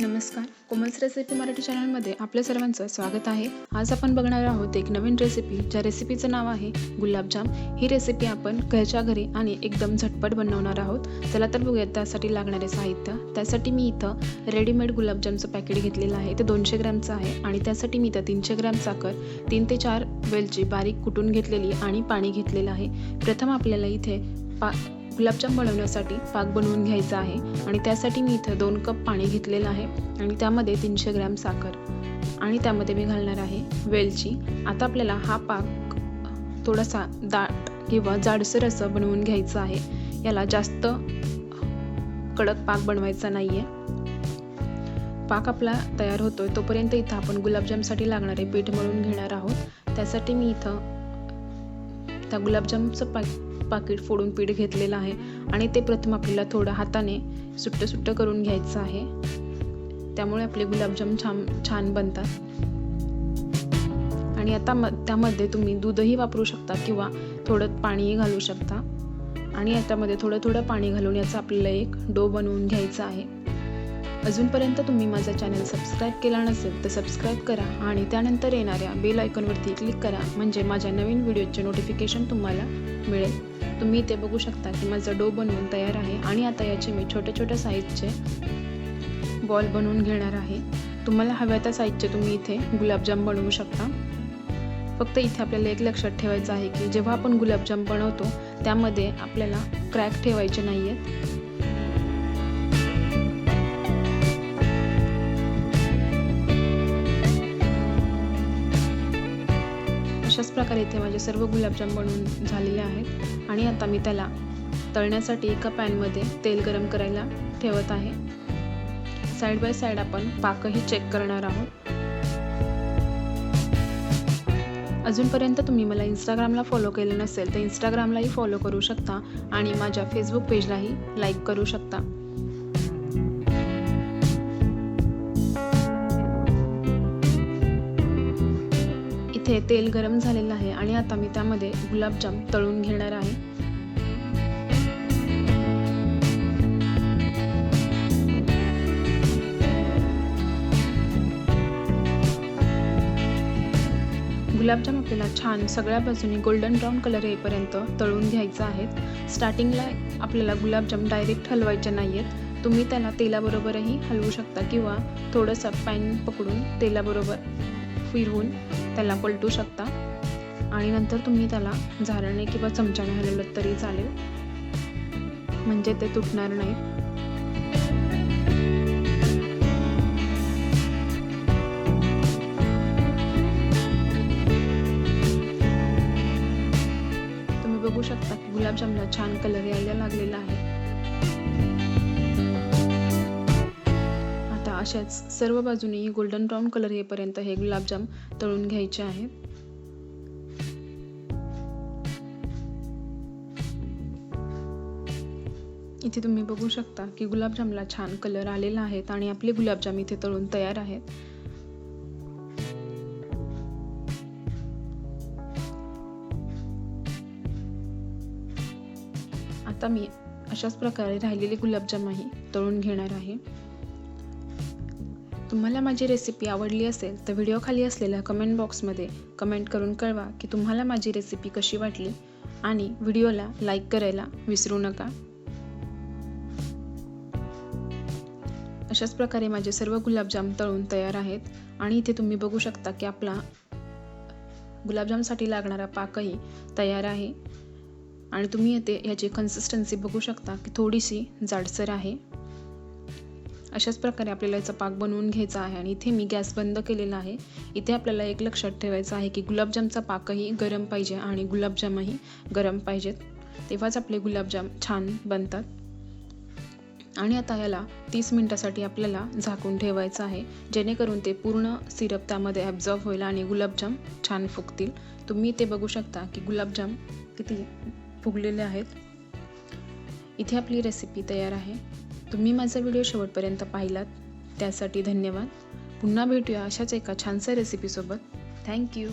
नमस्कार, कोमल्स रेसिपी मराठी चॅनलमध्ये आपल्या सर्वांचं स्वागत आहे। आज आपण बघणार आहोत एक नवीन रेसिपी, ज्या रेसिपीचं नाव आहे गुलाबजाम। ही रेसिपी आपण घरच्या घरी आणि एकदम झटपट बनवणार आहोत। चला तर बघूया त्यासाठी लागणारे साहित्य। त्यासाठी मी इथं रेडीमेड गुलाबजामचं पॅकेट घेतलेलं आहे, ते 200 ग्रॅमचं आहे आणि त्यासाठी मी इथं 300 ग्रॅम साखर, 3 ते 4 वेलची बारीक कुटून घेतलेली आणि पाणी घेतलेलं आहे। प्रथम आपल्याला इथे गुलाबजाम बनवण्यासाठी पाक बनवून घ्यायचा आहे आणि त्यासाठी मी इथं 2 कप पाणी घेतलेलं आहे आणि त्यामध्ये 300 ग्रॅम साखर आणि त्यामध्ये मी घालणार आहे वेलची। आता आपल्याला हा पाक थोडासा दाट किंवा जाडसर असं बनवून घ्यायचा आहे। याला जास्त कडक पाक बनवायचा नाहीये। पाक आपला तयार होतोय तोपर्यंत इथं आपण गुलाबजामसाठी लागणारे पीठ मळून घेणार आहोत। त्यासाठी मी इथं त्या गुलाबजामचं पाकीट फोडून पीठ घेतलेलं आहे आणि ते प्रथम आपल्याला थोडं हाताने सुट्ट करून घ्यायचं आहे। त्यामुळे आपले गुलाबजाम छान बनतात। आणि आता त्यामध्ये तुम्ही दूधही वापरू शकता किंवा थोडं पाणीही घालू शकता। आणि याच्यामध्ये थोडं पाणी घालून याचा आपल्याला एक डो बनवून घ्यायचा आहे। अजूनपर्यंत तुम्ही माझा चॅनल सबस्क्राईब केला नसेल तर सबस्क्राईब करा आणि त्यानंतर येणाऱ्या बेल आयकॉनवरती क्लिक करा, म्हणजे माझ्या नवीन व्हिडिओचे नोटिफिकेशन तुम्हाला मिळेल। तुम्ही इथे बघू शकता की माझा डो बनवून तयार आहे आणि आता याचे मी छोट्या साईजचे बॉल बनवून घेणार आहे। तुम्हाला हव्या त्या साईजचे तुम्ही इथे गुलाबजाम बनवू शकता। फक्त इथे आपल्याला एक लक्षात ठेवायचं आहे की जेव्हा आपण गुलाबजाम बनवतो त्यामध्ये आपल्याला क्रॅक ठेवायचे नाहीयेत। अशाच प्रकारे इथे माझे सर्व गुलाबजाम बनवून झालेले आहेत आणि आता मी त्याला तळण्यासाठी एका पॅनमध्ये तेल गरम करायला ठेवत आहे। साइड बाय साइड आपण पाकही चेक करणार आहोत। अजूनपर्यंत तुम्ही मला इंस्टाग्रामला फॉलो केलं नसेल तर इंस्टाग्रामलाही फॉलो करू शकता आणि माझ्या फेसबुक पेजलाही लाईक करू शकता। इथे तेल गरम झालेलं आहे आणि आता मी त्यामध्ये गुलाबजाम तळून घेणार आहे। गुलाबजाम आपल्याला छान सगळ्या बाजूनी गोल्डन ब्राऊन कलर येईपर्यंत तळून घ्यायचा आहे। स्टार्टिंगला आपल्याला गुलाबजाम डायरेक्ट हलवायचे नाहीयेत। तुम्ही त्याला तेलाबरोबरही हलवू शकता किंवा थोडंसं पॅन पकडून तेलाबरोबर फिरवून त्याला पलटू शकता आणि नंतर तुम्ही त्याला झाऱ्याने किंवा चमच्याने हलवलं तरी चालेल, म्हणजे ते तुटणार नाही। तुम्ही बघू शकता की गुलाबजामला छान कलर यायला लागलेला आहे। अशाच सर्व बाजूने गोल्डन ब्राऊन कलर येईपर्यंत हे गुलाबजाम तळून घ्यायचे आहेत। इथे तुम्ही बघू शकता की गुलाबजामला छान कलर आलेला आहे आणि आपले गुलाबजाम इथे तळून तयार आहेत। आता मी अशाच प्रकारे राहिलेले गुलाबजामही तळून घेणार आहे। तुम्हाला माझी रेसिपी आवडली असेल तर व्हिडिओ खाली असलेल्या कमेंट बॉक्समध्ये कमेंट करून कळवा की तुम्हाला माझी रेसिपी कशी वाटली आणि व्हिडिओला लाईक करायला विसरू नका। अशाच प्रकारे माझे सर्व गुलाबजाम तळून तयार आहेत आणि इथे तुम्ही बघू शकता की आपला गुलाबजामसाठी लागणारा पाकही तयार आहे आणि तुम्ही इथे याची कन्सिस्टन्सी बघू शकता की थोडीशी जाडसर आहे। अशाच प्रकारे आपल्याला याचा पाक बनवून घ्यायचा आहे आणि इथे मी गॅस बंद केलेला आहे। इथे आपल्याला एक लक्षात ठेवायचं आहे की गुलाबजामचा पाकही गरम पाहिजे आणि गुलाबजामही गरम पाहिजेत, तेव्हाच आपले गुलाबजाम छान बनतात। आणि आता याला 30 मिनिटासाठी आपल्याला झाकून ठेवायचं आहे, जेणेकरून ते पूर्ण सिरप त्यामध्ये ॲब्झॉर्ब होईल आणि गुलाबजाम छान फुगतील। तुम्ही इथे बघू शकता की गुलाबजाम किती फुगलेले आहेत। इथे आपली रेसिपी तयार आहे। तुम्ही माझा व्हिडिओ शेवटपर्यंत पाहिलात त्यासाठी धन्यवाद। पुन्हा भेटूया अशाच एका छानशा रेसिपीसोबत। थँक्यू।